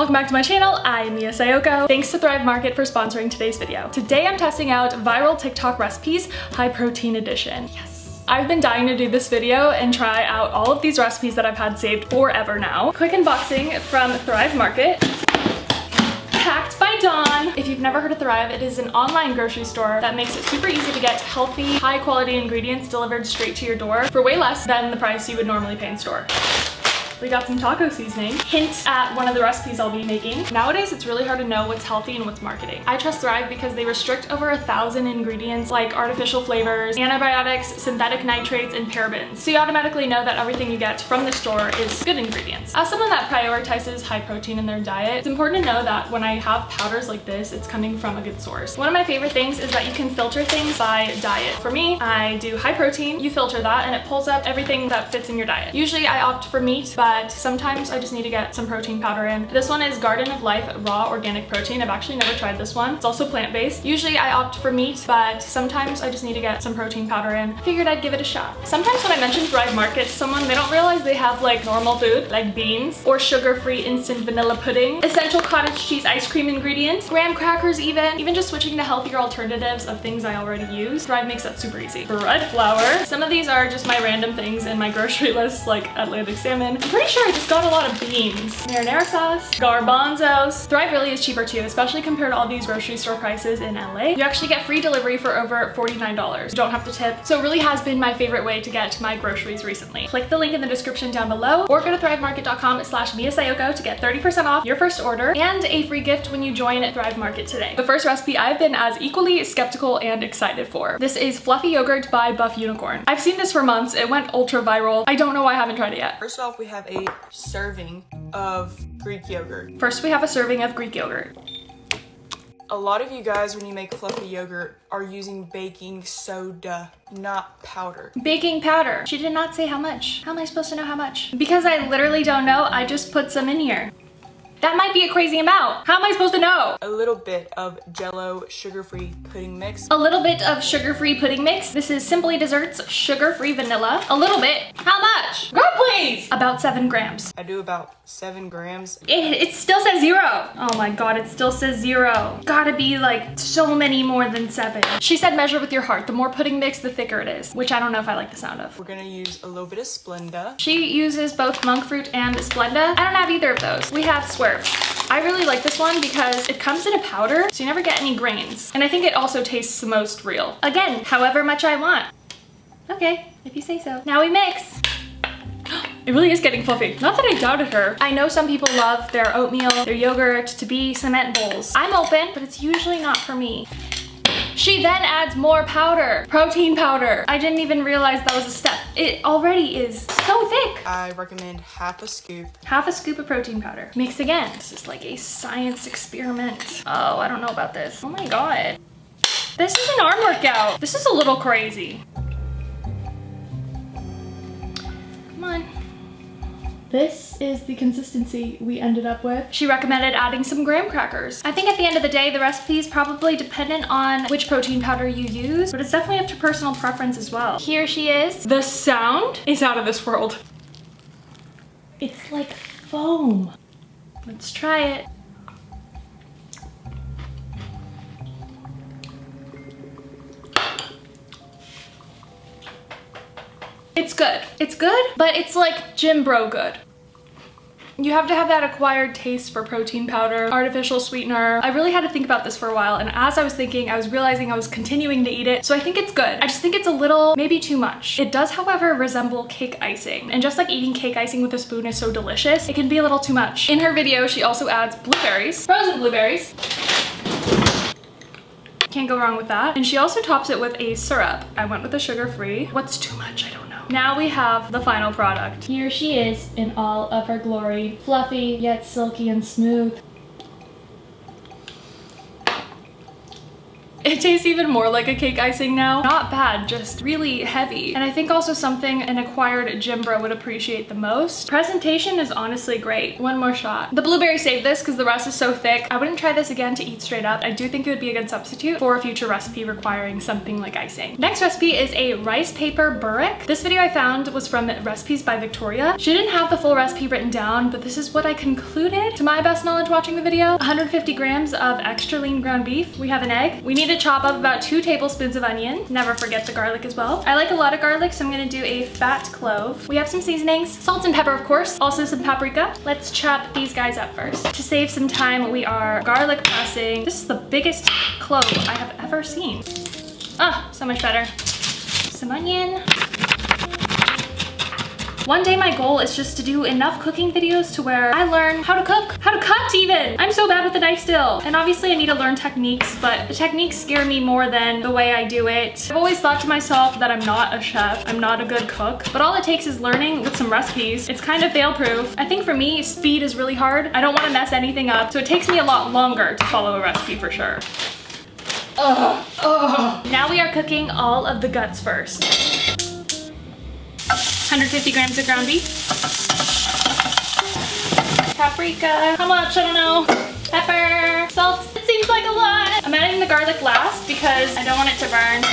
welcome back to my channel. I'm Sayoko. Thanks to Thrive Market for sponsoring today's video. Today I'm testing out viral TikTok recipes, high protein edition. Yes. I've been dying to do this video and try out all of these recipes that I've had saved forever now. Quick unboxing from Thrive Market. Packed by Dawn. If you've never heard of Thrive, it is an online grocery store that makes it super easy to get healthy, high quality ingredients delivered straight to your door for way less than the price you would normally pay in store. We got some taco seasoning. Hint at one of the recipes I'll be making. Nowadays, it's really hard to know what's healthy and what's marketing. I trust Thrive because they restrict over 1,000 ingredients like artificial flavors, antibiotics, synthetic nitrates, and parabens. So you automatically know that everything you get from the store is good ingredients. As someone that prioritizes high protein in their diet, it's important to know that when I have powders like this, it's coming from a good source. One of my favorite things is that you can filter things by diet. For me, I do high protein. You filter that and it pulls up everything that fits in your diet. Usually I opt for meat, but sometimes I just need to get some protein powder in. This one is Garden of Life Raw Organic Protein. I've actually never tried this one. It's also plant-based. Usually I opt for meat, but sometimes I just need to get some protein powder in. I figured I'd give it a shot. Sometimes when I mention Thrive Market to someone, they don't realize they have like normal food, like beans, or sugar-free instant vanilla pudding, essential cottage cheese ice cream ingredients, graham crackers even just switching to healthier alternatives of things I already use. Thrive makes that super easy. Bread flour. Some of these are just my random things in my grocery list, like Atlantic salmon. I'm pretty sure I just got a lot of beans. Marinara sauce, garbanzos. Thrive really is cheaper too, especially compared to all these grocery store prices in LA. You actually get free delivery for over $49. You don't have to tip. So it really has been my favorite way to get my groceries recently. Click the link in the description down below or go to thrivemarket.com/MiaSayoko to get 30% off your first order and a free gift when you join Thrive Market today. The first recipe I've been as equally skeptical and excited for. This is fluffy yogurt by Buff Unicorn. I've seen this for months. It went ultra viral. I don't know why I haven't tried it yet. First off, we have a serving of Greek yogurt. First, we have a serving of Greek yogurt. A lot of you guys, when you make fluffy yogurt, are using baking soda, not powder. Baking powder. She did not say how much. How am I supposed to know how much? Because I literally don't know, I just put some in here. That might be a crazy amount. How am I supposed to know? A little bit of Jello sugar-free pudding mix. A little bit of sugar-free pudding mix. This is Simply Desserts sugar-free vanilla. A little bit. How much? Girl, please! About 7 grams. I do about 7 grams. It still says 0. Oh my god, it still says 0. Gotta be like so many more than 7. She said measure with your heart. The more pudding mix, the thicker it is, which I don't know if I like the sound of. We're gonna use a little bit of Splenda. She uses both monk fruit and Splenda. I don't have either of those. We have Swerve. I really like this one because it comes in a powder, so you never get any grains. And I think it also tastes the most real. Again, however much I want. Okay, if you say so. Now we mix. It really is getting fluffy. Not that I doubted her. I know some people love their oatmeal, their yogurt to be cement bowls. I'm open, but it's usually not for me. She then adds more powder, protein powder. I didn't even realize that was a step. It already is so thick. I recommend half a scoop. Half a scoop of protein powder. Mix again. This is like a science experiment. Oh, I don't know about this. Oh my god. This is an arm workout. This is a little crazy. Come on. This is the consistency we ended up with. She recommended adding some graham crackers. I think at the end of the day, the recipe is probably dependent on which protein powder you use, but it's definitely up to personal preference as well. Here she is. The sound is out of this world. It's like foam. Let's try it. It's good. It's good, but it's like gym bro good. You have to have that acquired taste for protein powder, artificial sweetener. I really had to think about this for a while, and as I was thinking, I was realizing I was continuing to eat it, so I think it's good. I just think it's a little, maybe too much. It does, however, resemble cake icing, and just like eating cake icing with a spoon is so delicious, it can be a little too much. In her video, she also adds blueberries, frozen blueberries. Can't go wrong with that. And she also tops it with a syrup. I went with the sugar-free. What's too much? I don't know. Now we have the final product. Here she is in all of her glory. Fluffy, yet silky and smooth. It tastes even more like a cake icing now. Not bad, just really heavy. And I think also something an acquired gym bro would appreciate the most. Presentation is honestly great. One more shot. The blueberry saved this because the rest is so thick. I wouldn't try this again to eat straight up. I do think it would be a good substitute for a future recipe requiring something like icing. Next recipe is a rice paper burek. This video I found was from Recipes by Victoria. She didn't have the full recipe written down, but this is what I concluded to my best knowledge watching the video. 150 grams of extra lean ground beef. We have an egg. We need to chop up about 2 tablespoons of onion. Never forget the garlic as well. I like a lot of garlic, so I'm gonna do a fat clove. We have some seasonings, salt and pepper of course, also some paprika. Let's chop these guys up first. To save some time, we are garlic pressing. This is the biggest clove I have ever seen. Ah, so much better. Some onion. One day my goal is just to do enough cooking videos to where I learn how to cook, how to cut even. I'm so bad with the knife still. And obviously I need to learn techniques, but the techniques scare me more than the way I do it. I've always thought to myself that I'm not a chef, I'm not a good cook, but all it takes is learning with some recipes. It's kind of fail-proof. I think for me, speed is really hard. I don't want to mess anything up, so it takes me a lot longer to follow a recipe for sure. Ugh, ugh. Now we are cooking all of the guts first. 150 grams of ground beef. Paprika. How much? I don't know. Pepper. Salt. It seems like a lot. I'm adding the garlic last because I don't want it to burn.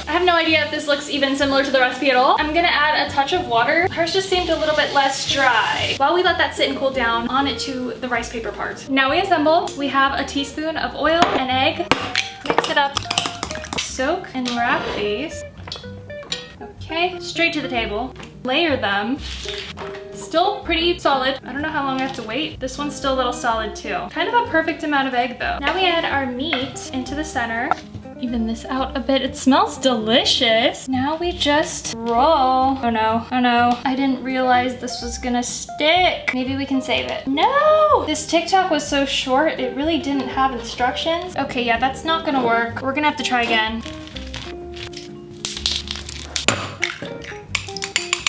I have no idea if this looks even similar to the recipe at all. I'm gonna add a touch of water. Hers just seemed a little bit less dry. While we let that sit and cool down, on it to the rice paper part. Now we assemble. We have a teaspoon of oil, an egg. Mix it up. Soak and wrap these. Okay, straight to the table. Layer them. Still pretty solid. I don't know how long I have to wait. This one's still a little solid too. Kind of a perfect amount of egg though. Now we add our meat into the center. Even this out a bit. It smells delicious. Now we just roll. Oh no, oh no. I didn't realize this was gonna stick. Maybe we can save it. No! This TikTok was so short, it really didn't have instructions. Okay, yeah, that's not gonna work. We're gonna have to try again.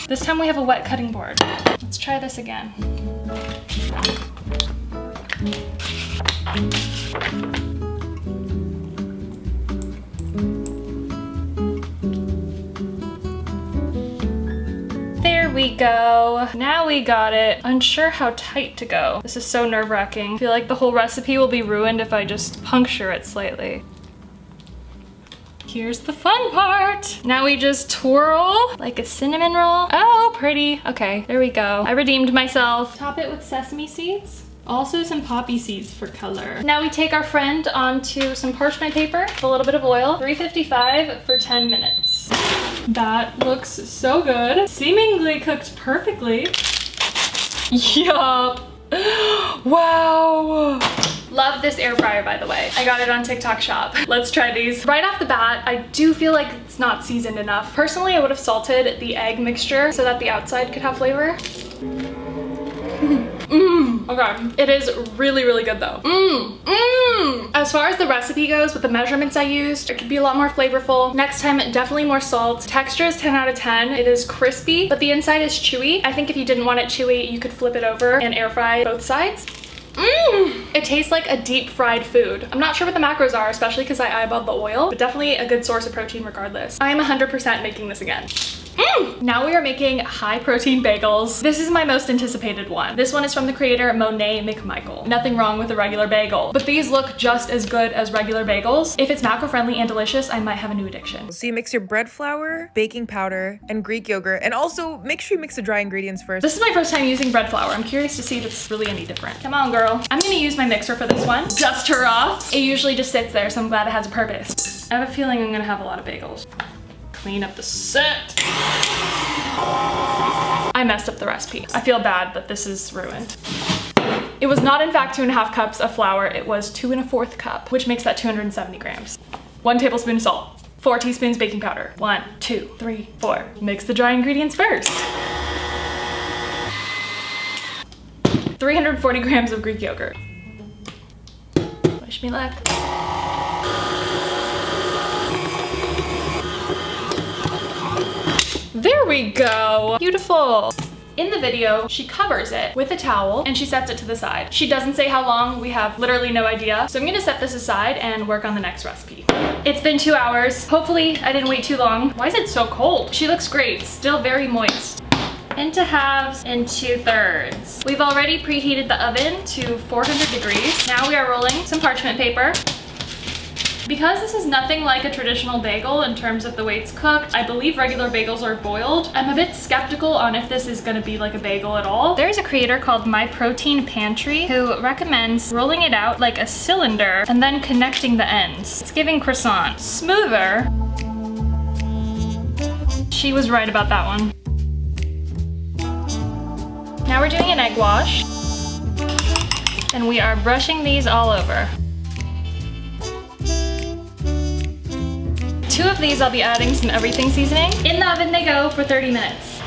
This time we have a wet cutting board. Let's try this again. There we go. Now we got it. Unsure how tight to go. This is so nerve-wracking. I feel like the whole recipe will be ruined if I just puncture it slightly. Here's the fun part. Now we just twirl like a cinnamon roll. Oh, pretty. Okay, there we go. I redeemed myself. Top it with sesame seeds. Also some poppy seeds for color. Now we take our friend onto some parchment paper with a little bit of oil. 355 for 10 minutes. That looks so good. Seemingly cooked perfectly. Yup. Wow. Love this air fryer, by the way. I got it on TikTok shop. Let's try these. Right off the bat, I do feel like it's not seasoned enough. Personally, I would have salted the egg mixture so that the outside could have flavor. Okay. It is really, really good though. As far as the recipe goes, with the measurements I used, it could be a lot more flavorful. Next time, definitely more salt. Texture is 10 out of 10. It is crispy, but the inside is chewy. I think if you didn't want it chewy, you could flip it over and air fry both sides. It tastes like a deep fried food. I'm not sure what the macros are, especially because I eyeballed the oil, but definitely a good source of protein regardless. I am 100% making this again. Now we are making high protein bagels. This is my most anticipated one. This one is from the creator Monet McMichael. Nothing wrong with a regular bagel, but these look just as good as regular bagels. If it's macro friendly and delicious, I might have a new addiction. So you mix your bread flour, baking powder, and Greek yogurt, and also make sure you mix the dry ingredients first. This is my first time using bread flour. I'm curious to see if it's really any different. Come on, girl. I'm gonna use my mixer for this one. Dust her off. It usually just sits there, so I'm glad it has a purpose. I have a feeling I'm gonna have a lot of bagels. Clean up the set. I messed up the recipe. I feel bad, but this is ruined. It was not in fact 2.5 cups of flour, it was 2 1/4 cup, which makes that 270 grams. 1 tablespoon of salt, 4 teaspoons baking powder. 1, 2, 3, 4. Mix the dry ingredients first. 340 grams of Greek yogurt. Wish me luck. There we go. Beautiful. In the video, she covers it with a towel and she sets it to the side. She doesn't say how long, we have literally no idea. So I'm gonna set this aside and work on the next recipe. It's been 2 hours. Hopefully I didn't wait too long. Why is it so cold? She looks great, still very moist. Into halves and 2/3. We've already preheated the oven to 400 degrees. Now we are rolling some parchment paper. Because this is nothing like a traditional bagel in terms of the way it's cooked, I believe regular bagels are boiled. I'm a bit skeptical on if this is gonna be like a bagel at all. There's a creator called My Protein Pantry who recommends rolling it out like a cylinder and then connecting the ends. It's giving croissant. Smoother. She was right about that one. Now we're doing an egg wash. And we are brushing these all over. 2 of these I'll be adding some everything seasoning. In the oven they go for 30 minutes.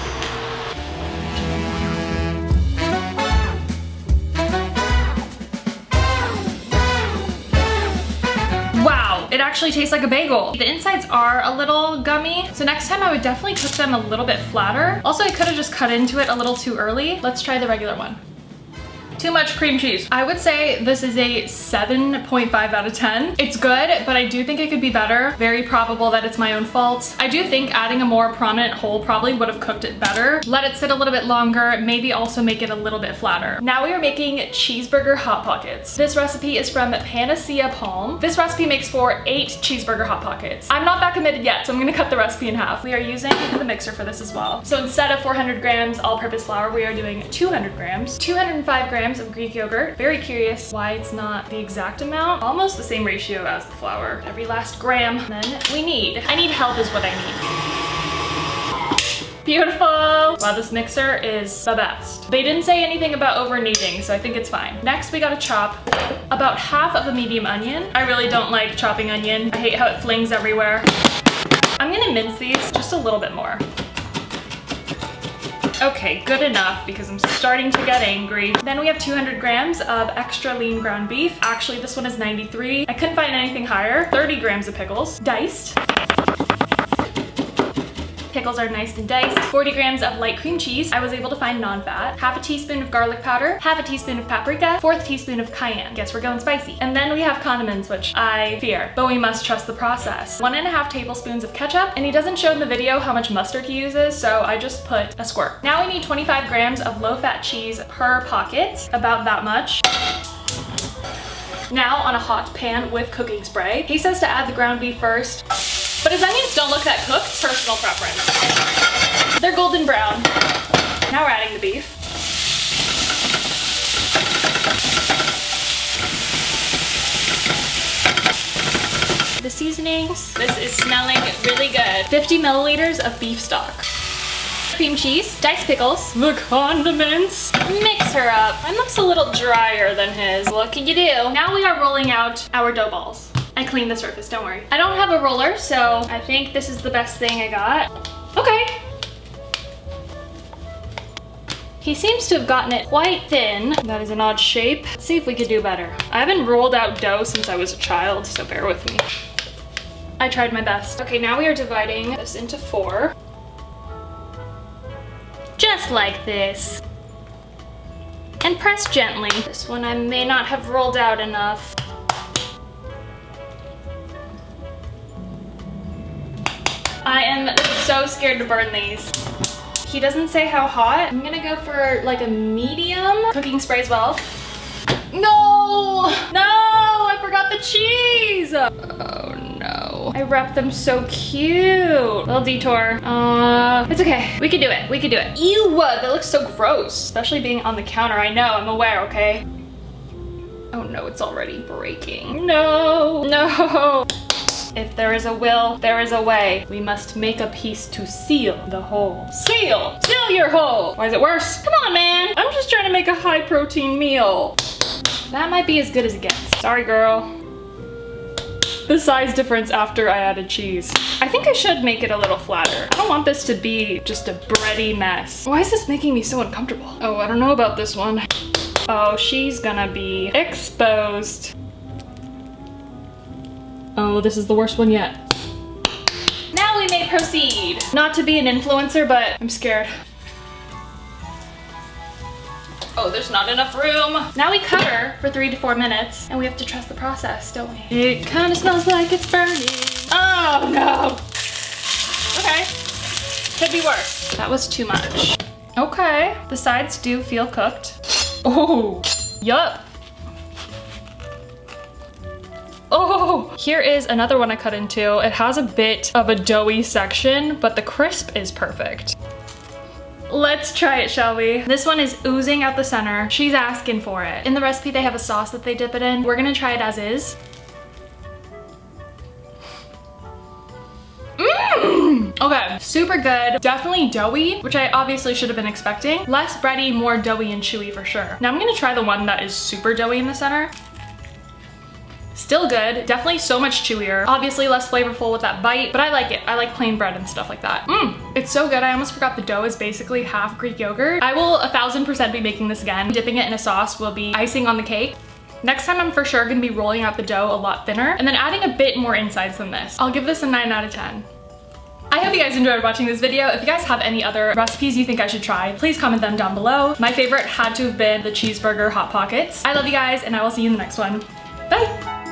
Wow, it actually tastes like a bagel. The insides are a little gummy, so next time I would definitely cook them a little bit flatter. Also, I could have just cut into it a little too early. Let's try the regular one. Too much cream cheese. I would say this is a 7.5 out of 10. It's good, but I do think it could be better. Very probable that it's my own fault. I do think adding a more prominent hole probably would have cooked it better. Let it sit a little bit longer, maybe also make it a little bit flatter. Now we are making Cheeseburger Hot Pockets. This recipe is from Panacea Palm. This recipe makes for 8 Cheeseburger Hot Pockets. I'm not that committed yet, so I'm gonna cut the recipe in half. We are using the mixer for this as well. So instead of 400 grams all-purpose flour, we are doing 200 grams. 205 grams of Greek yogurt. Very curious why it's not the exact amount. Almost the same ratio as the flour. Every last gram. Then I need help is what I need. Beautiful. Wow, this mixer is the best. They didn't say anything about over kneading, so I think it's fine. Next, we gotta chop about half of a medium onion. I really don't like chopping onion. I hate how it flings everywhere. I'm gonna mince these just a little bit more. Okay, good enough because I'm starting to get angry. Then we have 200 grams of extra lean ground beef. Actually, this one is 93. I couldn't find anything higher. 30 grams of pickles, diced. Pickles are nice and diced. 40 grams of light cream cheese. I was able to find non-fat. Half a teaspoon of garlic powder. Half a teaspoon of paprika. 1/4 teaspoon of cayenne. Guess we're going spicy. And then we have condiments, which I fear, but we must trust the process. 1.5 tablespoons of ketchup. And he doesn't show in the video how much mustard he uses, so I just put a squirt. Now we need 25 grams of low-fat cheese per pocket. About that much. Now on a hot pan with cooking spray. He says to add the ground beef first. But his onions don't look that cooked. Personal preference. They're golden brown. Now we're adding the beef. The seasonings. This is smelling really good. 50 milliliters of beef stock. Cream cheese, diced pickles, the condiments. Mix her up. Mine looks a little drier than his. What can you do? Now we are rolling out our dough balls. I cleaned the surface, don't worry. I don't have a roller, so I think this is the best thing I got. Okay. He seems to have gotten it quite thin. That is an odd shape. Let's see if we could do better. I haven't rolled out dough since I was a child, so bear with me. I tried my best. Okay, now we are dividing this into 4. Just like this. And press gently. This one I may not have rolled out enough. I am so scared to burn these. He doesn't say how hot. I'm gonna go for like a medium. Cooking spray as well. No! No! I forgot the cheese! Oh no. I wrapped them so cute. Little detour. It's okay. We can do it. We can do it. Ew! That looks so gross. Especially being on the counter. I know. I'm aware, okay? Oh no, it's already breaking. No! No! If there is a will, there is a way. We must make a piece to seal the hole. Seal! Seal your hole! Why is it worse? Come on, man! I'm just trying to make a high protein meal. That might be as good as it gets. Sorry, girl. The size difference after I added cheese. I think I should make it a little flatter. I don't want this to be just a bready mess. Why is this making me so uncomfortable? Oh, I don't know about this one. Oh, she's gonna be exposed. Oh, this is the worst one yet. Now we may proceed. Not to be an influencer, but I'm scared. Oh, there's not enough room. Now we cover for 3 to 4 minutes and we have to trust the process, don't we? It kind of smells like it's burning. Oh no. Okay, could be worse. That was too much. Okay, the sides do feel cooked. Oh, yup. Oh, here is another one I cut into. It has a bit of a doughy section, but the crisp is perfect. Let's try it, shall we? This one is oozing out the center. She's asking for it. In the recipe, they have a sauce that they dip it in. We're gonna try it as is. Okay, super good. Definitely doughy, which I obviously should have been expecting. Less bready, more doughy and chewy for sure. Now I'm gonna try the one that is super doughy in the center. Still good, definitely so much chewier. Obviously less flavorful with that bite, but I like it. I like plain bread and stuff like that. It's so good. I almost forgot the dough is basically half Greek yogurt. I will 1000% be making this again. Dipping it in a sauce will be icing on the cake. Next time I'm for sure gonna be rolling out the dough a lot thinner and then adding a bit more insides than this. I'll give this a 9 out of 10. I hope you guys enjoyed watching this video. If you guys have any other recipes you think I should try, please comment them down below. My favorite had to have been the Cheeseburger Hot Pockets. I love you guys and I will see you in the next one. Bye!